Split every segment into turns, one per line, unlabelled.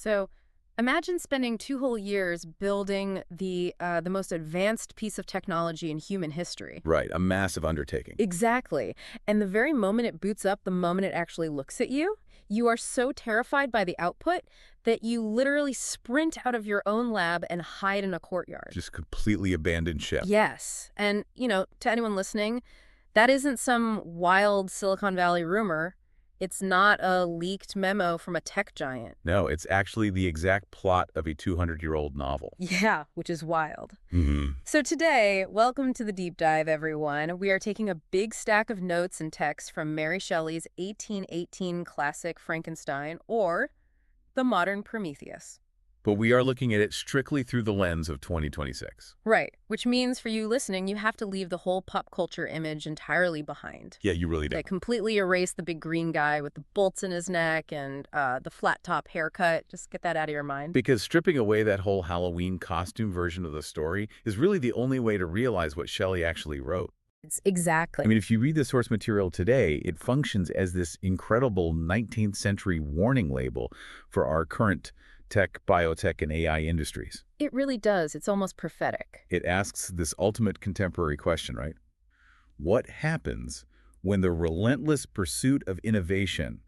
So imagine spending 2 whole years building the most advanced piece of technology in human history.
Right, a massive undertaking.
Exactly. And the very moment it boots up, the moment it actually looks at you, you are so terrified by the output that you literally sprint out of your own lab and hide in a courtyard.
Just completely abandoned ship.
Yes. And, to anyone listening, that isn't some wild Silicon Valley rumor. It's not a leaked memo from a tech giant.
No, it's actually the exact plot of a 200-year-old novel.
Yeah, which is wild.
Mm-hmm.
So today, welcome to the deep dive, everyone. We are taking a big stack of notes and texts from Mary Shelley's 1818 classic Frankenstein, or the modern Prometheus.
But we are looking at it strictly through the lens of 2026.
Right, which means for you listening, you have to leave the whole pop culture image entirely behind.
Yeah, you really do.
Like completely erase the big green guy with the bolts in his neck and the flat top haircut. Just get that out of your mind.
Because stripping away that whole Halloween costume version of the story is really the only way to realize what Shelley actually wrote.
Exactly.
I mean, if you read the source material today, it functions as this incredible 19th century warning label for our current tech, biotech, and AI industries.
It really does. It's almost prophetic.
It asks this ultimate contemporary question, right? What happens when the relentless pursuit of innovation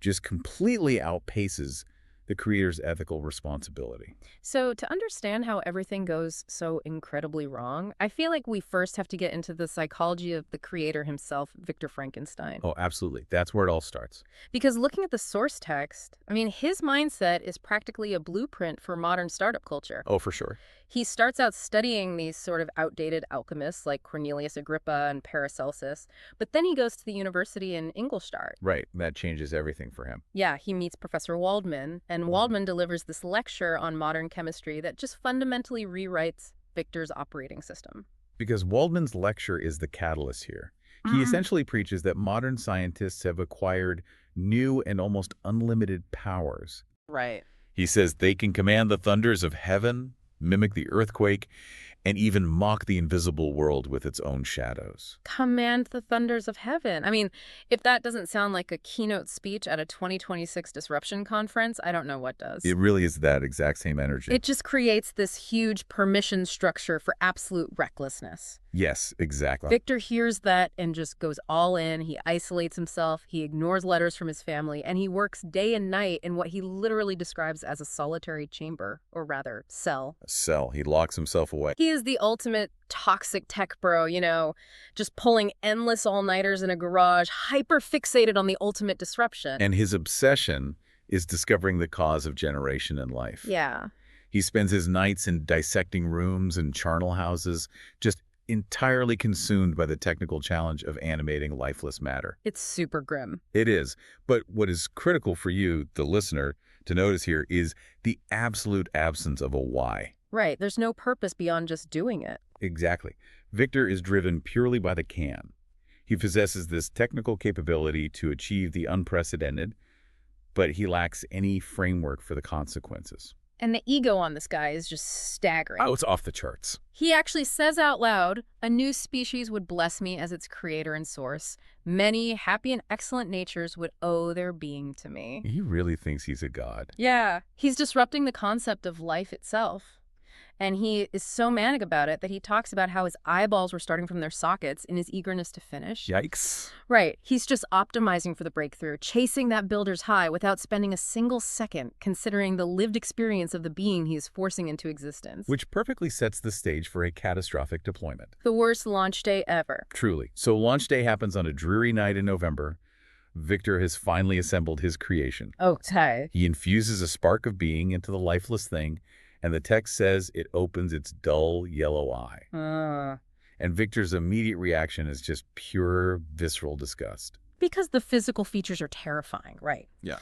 just completely outpaces the creator's ethical responsibility?
So to understand how everything goes so incredibly wrong, I feel like we first have to get into the psychology of the creator himself, Victor Frankenstein.
Oh, absolutely. That's where it all starts.
Because looking at the source text, his mindset is practically a blueprint for modern startup culture.
Oh, for sure.
He starts out studying these sort of outdated alchemists like Cornelius Agrippa and Paracelsus, but then he goes to the university in Ingolstadt.
Right. That changes everything for him.
Yeah, he meets Professor Waldman, and Waldman delivers this lecture on modern chemistry that just fundamentally rewrites Victor's operating system.
Because Waldman's lecture is the catalyst here. He essentially preaches that modern scientists have acquired new and almost unlimited powers.
Right.
He says they can command the thunders of heaven, mimic the earthquake, and even mock the invisible world with its own shadows.
Command the thunders of heaven. If that doesn't sound like a keynote speech at a 2026 disruption conference, I don't know what does.
It really is that exact same energy.
It just creates this huge permission structure for absolute recklessness.
Yes, exactly.
Victor hears that and just goes all in. He isolates himself, he ignores letters from his family, and he works day and night in what he literally describes as a solitary chamber, or rather, cell.
A cell. He locks himself away.
He is the ultimate toxic tech bro, just pulling endless all-nighters in a garage, hyper-fixated on the ultimate disruption.
And his obsession is discovering the cause of generation in life.
Yeah.
He spends his nights in dissecting rooms and charnel houses, just entirely consumed by the technical challenge of animating lifeless matter.
It's super grim.
It is. But what is critical for you, the listener, to notice here is the absolute absence of a why.
Right. There's no purpose beyond just doing it.
Exactly. Victor is driven purely by the can. He possesses this technical capability to achieve the unprecedented, but he lacks any framework for the consequences.
And the ego on this guy is just staggering.
Oh, it's off the charts.
He actually says out loud, "A new species would bless me as its creator and source. Many happy and excellent natures would owe their being to me."
He really thinks he's a god.
Yeah, he's disrupting the concept of life itself. And he is so manic about it that he talks about how his eyeballs were starting from their sockets in his eagerness to finish.
Yikes.
Right. He's just optimizing for the breakthrough, chasing that builder's high without spending a single second considering the lived experience of the being he is forcing into existence.
Which perfectly sets the stage for a catastrophic deployment.
The worst launch day ever.
Truly. So launch day happens on a dreary night in November. Victor has finally assembled his creation.
Okay.
He infuses a spark of being into the lifeless thing, and the text says it opens its dull yellow eye. And Victor's immediate reaction is just pure visceral disgust.
Because the physical features are terrifying, right?
Yeah.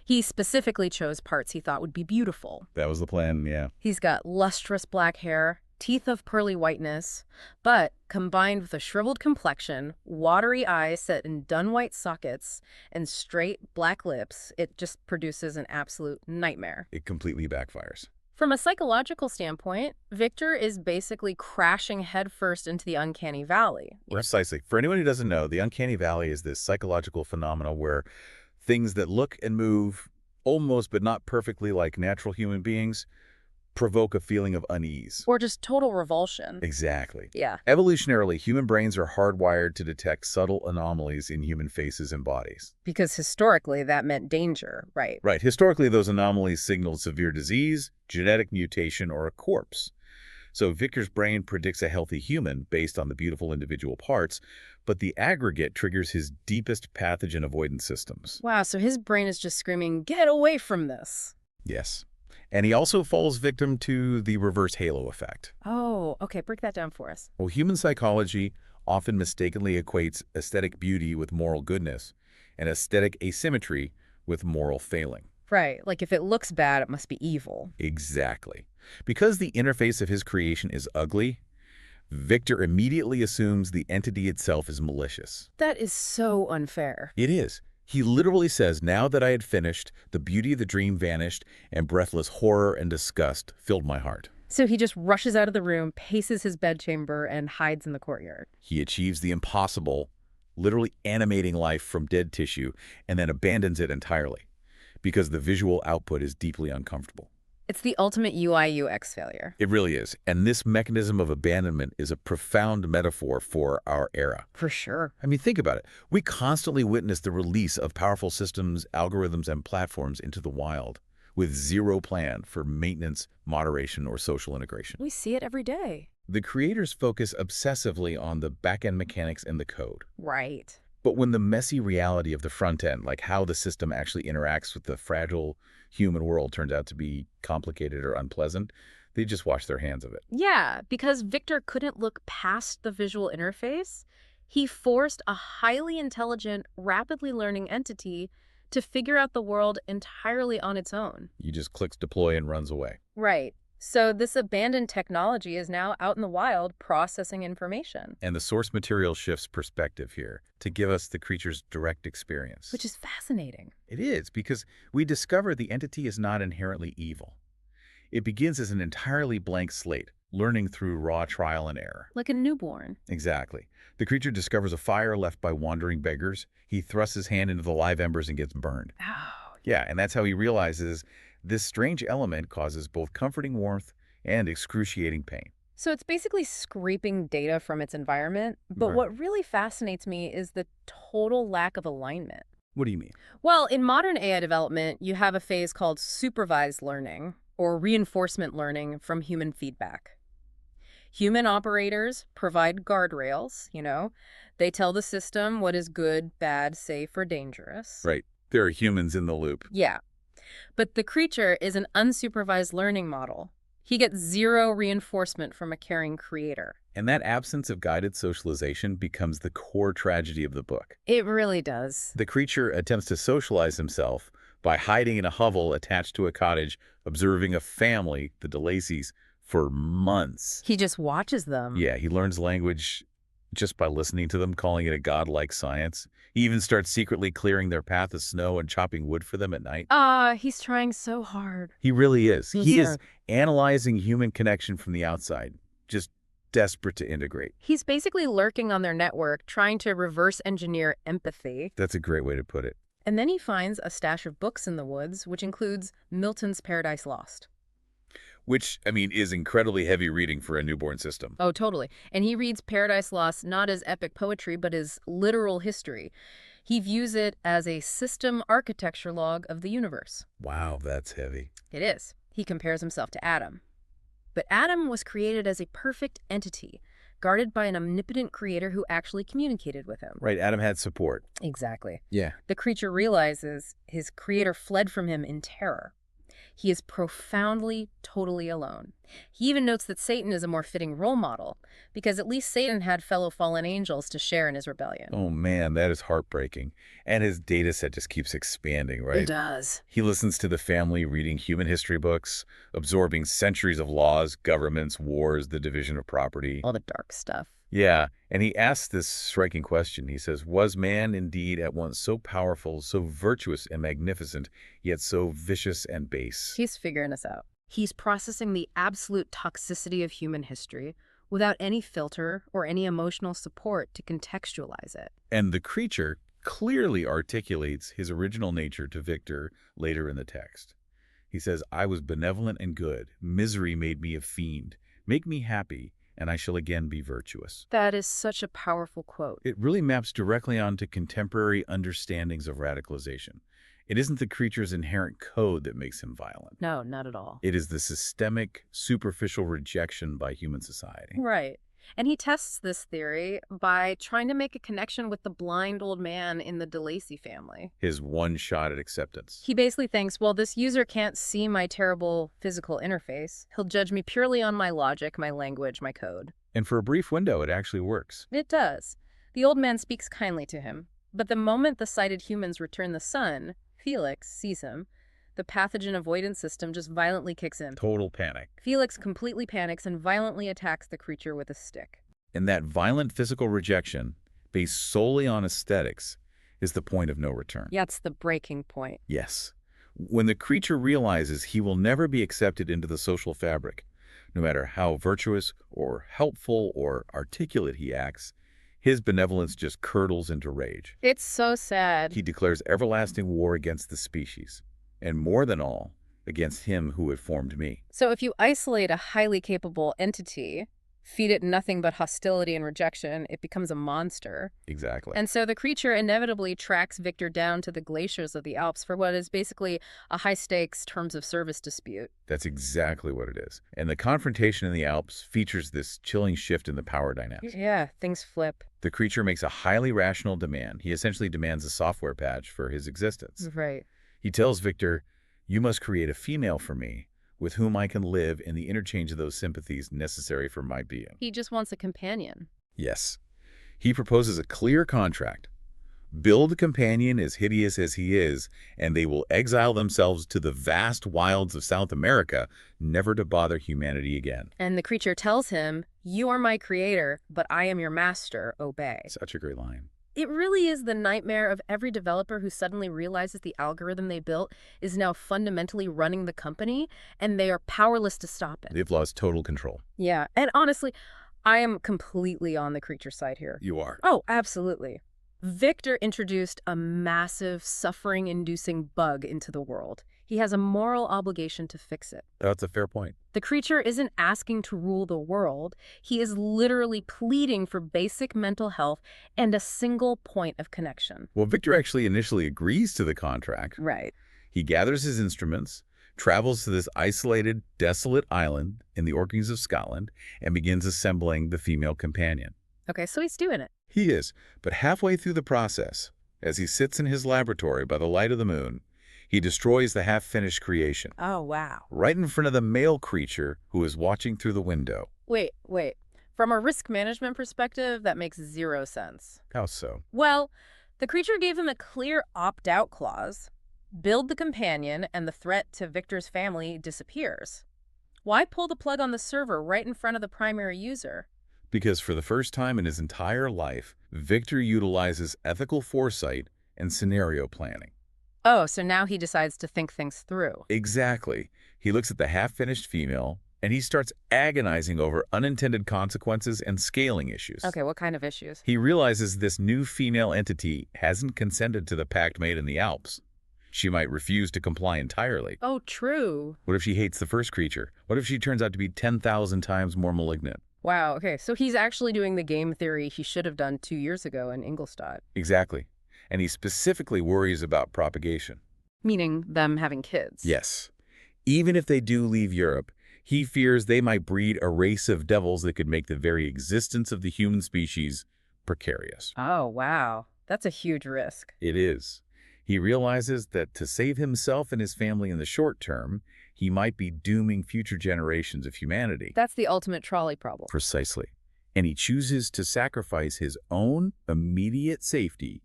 He specifically chose parts he thought would be beautiful.
That was the plan, yeah.
He's got lustrous black hair, teeth of pearly whiteness, but combined with a shriveled complexion, watery eyes set in dun-white sockets, and straight black lips, it just produces an absolute nightmare.
It completely backfires.
From a psychological standpoint, Victor is basically crashing headfirst into the uncanny valley.
Precisely. For anyone who doesn't know, the uncanny valley is this psychological phenomenon where things that look and move almost but not perfectly like natural human beings, provoke a feeling of unease.
Or just total revulsion.
Exactly.
Yeah.
Evolutionarily, human brains are hardwired to detect subtle anomalies in human faces and bodies.
Because historically, that meant danger, right?
Right. Historically, those anomalies signaled severe disease, genetic mutation, or a corpse. So Victor's brain predicts a healthy human based on the beautiful individual parts, but the aggregate triggers his deepest pathogen avoidance systems.
Wow, so his brain is just screaming, get away from this.
Yes. And he also falls victim to the reverse halo effect.
Oh, okay, break that down for us.
Well, human psychology often mistakenly equates aesthetic beauty with moral goodness and aesthetic asymmetry with moral failing.
Right, like if it looks bad, it must be evil.
Exactly. Because the interface of his creation is ugly, Victor immediately assumes the entity itself is malicious.
That is so unfair.
It is. He literally says, now that I had finished, the beauty of the dream vanished, and breathless horror and disgust filled my heart.
So he just rushes out of the room, paces his bedchamber, and hides in the courtyard.
He achieves the impossible, literally animating life from dead tissue, and then abandons it entirely, because the visual output is deeply uncomfortable.
It's the ultimate UI/UX failure.
It really is. And this mechanism of abandonment is a profound metaphor for our era.
For sure.
I mean, think about it. We constantly witness the release of powerful systems, algorithms, and platforms into the wild with zero plan for maintenance, moderation, or social integration.
We see it every day.
The creators focus obsessively on the back-end mechanics and the code.
Right.
But when the messy reality of the front end, like how the system actually interacts with the fragile human world, turns out to be complicated or unpleasant, they just wash their hands of it.
Yeah, because Victor couldn't look past the visual interface. He forced a highly intelligent, rapidly learning entity to figure out the world entirely on its own.
He just clicks deploy and runs away.
Right. So this abandoned technology is now out in the wild processing information.
And the source material shifts perspective here to give us the creature's direct experience.
Which is fascinating.
It is, because we discover the entity is not inherently evil. It begins as an entirely blank slate, learning through raw trial and error.
Like a newborn.
Exactly. The creature discovers a fire left by wandering beggars. He thrusts his hand into the live embers and gets burned.
Ow.
Yeah, and that's how he realizes this strange element causes both comforting warmth and excruciating pain.
So it's basically scraping data from its environment. But
Right.
what really fascinates me is the total lack of alignment.
What do you mean?
Well, in modern AI development, you have a phase called supervised learning or reinforcement learning from human feedback. Human operators provide guardrails, They tell the system what is good, bad, safe, or dangerous.
Right. There are humans in the loop.
Yeah. But the creature is an unsupervised learning model. He gets zero reinforcement from a caring creator.
And that absence of guided socialization becomes the core tragedy of the book.
It really does.
The creature attempts to socialize himself by hiding in a hovel attached to a cottage, observing a family, the DeLacy's, for months.
He just watches them.
Yeah, he learns language just by listening to them, calling it a godlike science. He even starts secretly clearing their path of snow and chopping wood for them at night.
He's trying so hard.
He really is. He
Yeah.
is analyzing human connection from the outside, just desperate to integrate.
He's basically lurking on their network, trying to reverse engineer empathy.
That's a great way to put it.
And then he finds a stash of books in the woods, which includes Milton's Paradise Lost.
Which, I mean, is incredibly heavy reading for a newborn system.
Oh, totally. And he reads Paradise Lost not as epic poetry, but as literal history. He views it as a system architecture log of the universe.
Wow, that's heavy.
It is. He compares himself to Adam. But Adam was created as a perfect entity, guarded by an omnipotent creator who actually communicated with him.
Right, Adam had support.
Exactly.
Yeah.
The creature realizes his creator fled from him in terror. He is profoundly, totally alone. He even notes that Satan is a more fitting role model, because at least Satan had fellow fallen angels to share in his rebellion.
Oh man, that is heartbreaking. And his data set just keeps expanding, right?
It does.
He listens to the family reading human history books, absorbing centuries of laws, governments, wars, the division of property.
All the dark stuff.
Yeah, and he asks this striking question. He says, was man indeed at once so powerful, so virtuous and magnificent, yet so vicious and base?
He's figuring us out. He's processing the absolute toxicity of human history without any filter or any emotional support to contextualize it.
And the creature, clearly articulates his original nature to Victor later in the text. He says, "I was benevolent and good. Misery made me a fiend. Make me happy, and I shall again be virtuous."
That is such a powerful quote.
It really maps directly onto contemporary understandings of radicalization. It isn't the creature's inherent code that makes him violent.
No, not at all.
It is the systemic, superficial rejection by human society.
Right. And he tests this theory by trying to make a connection with the blind old man in the DeLacy family.
His one shot at acceptance.
He basically thinks, well, this user can't see my terrible physical interface. He'll judge me purely on my logic, my language, my code.
And for a brief window, it actually works.
It does. The old man speaks kindly to him. But the moment the sighted humans return the sun, Felix sees him. The pathogen avoidance system just violently kicks in.
Total panic.
Felix completely panics and violently attacks the creature with a stick.
And that violent physical rejection, based solely on aesthetics, is the point of no return.
Yeah, it's the breaking point.
Yes. When the creature realizes he will never be accepted into the social fabric, no matter how virtuous or helpful or articulate he acts, his benevolence just curdles into rage.
It's so sad.
He declares everlasting war against the species, and more than all, against him who had formed me.
So if you isolate a highly capable entity, feed it nothing but hostility and rejection, it becomes a monster.
Exactly.
And so the creature inevitably tracks Victor down to the glaciers of the Alps for what is basically a high-stakes terms of service dispute.
That's exactly what it is. And the confrontation in the Alps features this chilling shift in the power dynamics.
Yeah, things flip.
The creature makes a highly rational demand. He essentially demands a software patch for his existence.
Right.
He tells Victor, "You must create a female for me, with whom I can live in the interchange of those sympathies necessary for my being."
He just wants a companion.
Yes. He proposes a clear contract. Build a companion as hideous as he is, and they will exile themselves to the vast wilds of South America, never to bother humanity again.
And the creature tells him, "You are my creator, but I am your master. Obey."
Such a great line.
It really is the nightmare of every developer who suddenly realizes the algorithm they built is now fundamentally running the company, and they are powerless to stop it.
They've lost total control.
Yeah, and honestly, I am completely on the creature side here.
You are.
Oh, absolutely. Victor introduced a massive, suffering-inducing bug into the world. He has a moral obligation to fix it.
That's a fair point.
The creature isn't asking to rule the world. He is literally pleading for basic mental health and a single point of connection.
Well, Victor actually initially agrees to the contract.
Right.
He gathers his instruments, travels to this isolated, desolate island in the Orkneys of Scotland, and begins assembling the female companion.
Okay, so he's doing it.
He is, but halfway through the process, as he sits in his laboratory by the light of the moon, he destroys the half-finished creation,
Oh, wow.
right in front of the male creature who is watching through the window.
Wait. From a risk management perspective, that makes zero sense.
How so?
Well, the creature gave him a clear opt-out clause. Build the companion, and the threat to Victor's family disappears. Why pull the plug on the server right in front of the primary user?
Because for the first time in his entire life, Victor utilizes ethical foresight and scenario planning.
Oh, so now he decides to think things through.
Exactly. He looks at the half-finished female, and he starts agonizing over unintended consequences and scaling issues.
Okay, what kind of issues?
He realizes this new female entity hasn't consented to the pact made in the Alps. She might refuse to comply entirely.
Oh, true.
What if she hates the first creature? What if she turns out to be 10,000 times more malignant?
Wow, okay, so he's actually doing the game theory he should have done 2 years ago in Ingolstadt.
Exactly. And he specifically worries about propagation.
Meaning them having kids.
Yes. Even if they do leave Europe, he fears they might breed a race of devils that could make the very existence of the human species precarious.
Oh, wow. That's a huge risk.
It is. He realizes that to save himself and his family in the short term, he might be dooming future generations of humanity.
That's the ultimate trolley problem.
Precisely. And he chooses to sacrifice his own immediate safety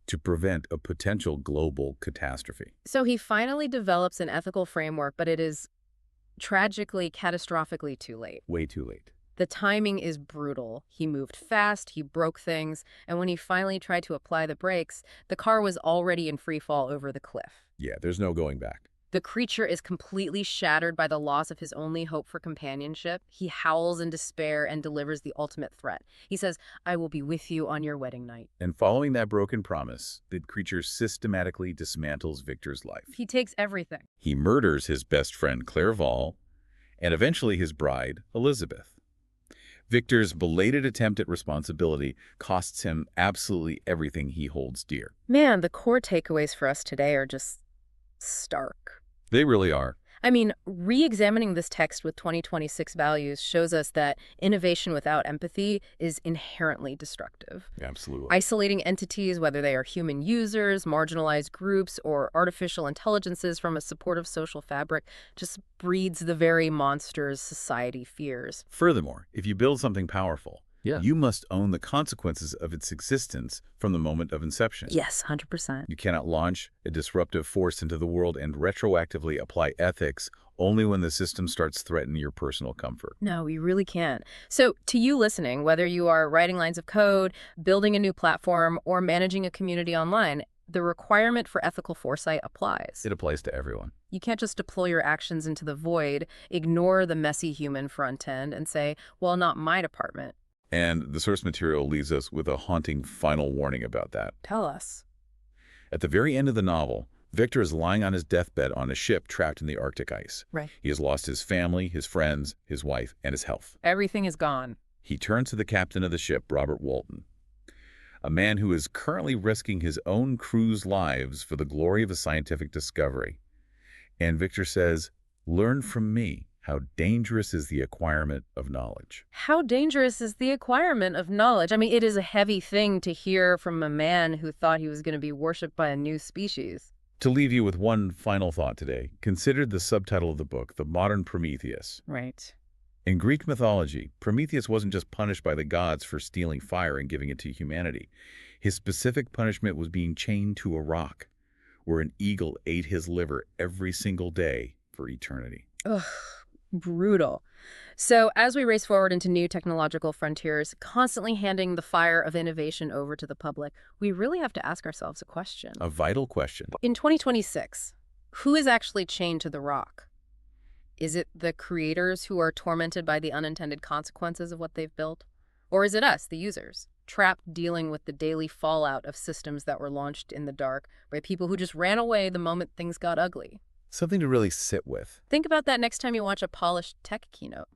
to prevent a potential global catastrophe.
So he finally develops an ethical framework, but it is tragically, catastrophically too late.
Way too late.
The timing is brutal. He moved fast, he broke things, and when he finally tried to apply the brakes, the car was already in free fall over the cliff.
Yeah, there's no going back.
The creature is completely shattered by the loss of his only hope for companionship. He howls in despair and delivers the ultimate threat. He says, "I will be with you on your wedding night."
And following that broken promise, the creature systematically dismantles Victor's life.
He takes everything.
He murders his best friend, Clairval, and eventually his bride, Elizabeth. Victor's belated attempt at responsibility costs him absolutely everything he holds dear.
Man, the core takeaways for us today are just stark.
They really are.
I mean, re-examining this text with 2026 values shows us that innovation without empathy is inherently destructive.
Absolutely.
Isolating entities, whether they are human users, marginalized groups, or artificial intelligences from a supportive social fabric, just breeds the very monsters society fears.
Furthermore, if you build something powerful,
Yeah.
you must own the consequences of its existence from the moment of inception.
Yes, 100%.
You cannot launch a disruptive force into the world and retroactively apply ethics only when the system starts threatening your personal comfort.
No, we really can't. So to you listening, whether you are writing lines of code, building a new platform, or managing a community online, the requirement for ethical foresight applies.
It applies to everyone.
You can't just deploy your actions into the void, ignore the messy human front end, and say, well, not my department.
And the source material leaves us with a haunting final warning about that.
Tell us.
At the very end of the novel, Victor is lying on his deathbed on a ship trapped in the Arctic ice.
Right.
He has lost his family, his friends, his wife, and his health.
Everything is gone.
He turns to the captain of the ship, Robert Walton, a man who is currently risking his own crew's lives for the glory of a scientific discovery. And Victor says, "Learn from me. How dangerous is the acquirement of knowledge."
How dangerous is the acquirement of knowledge? I mean, it is a heavy thing to hear from a man who thought he was going to be worshipped by a new species.
To leave you with one final thought today, consider the subtitle of the book, The Modern Prometheus.
Right.
In Greek mythology, Prometheus wasn't just punished by the gods for stealing fire and giving it to humanity. His specific punishment was being chained to a rock, where an eagle ate his liver every single day for eternity.
Ugh, brutal. So as we race forward into new technological frontiers, constantly handing the fire of innovation over to the public, we really have to ask ourselves a question.
A vital question.
In 2026, who is actually chained to the rock? Is it the creators who are tormented by the unintended consequences of what they've built? Or is it us, the users, trapped dealing with the daily fallout of systems that were launched in the dark by people who just ran away the moment things got ugly?
Something to really sit with.
Think about that next time you watch a polished tech keynote.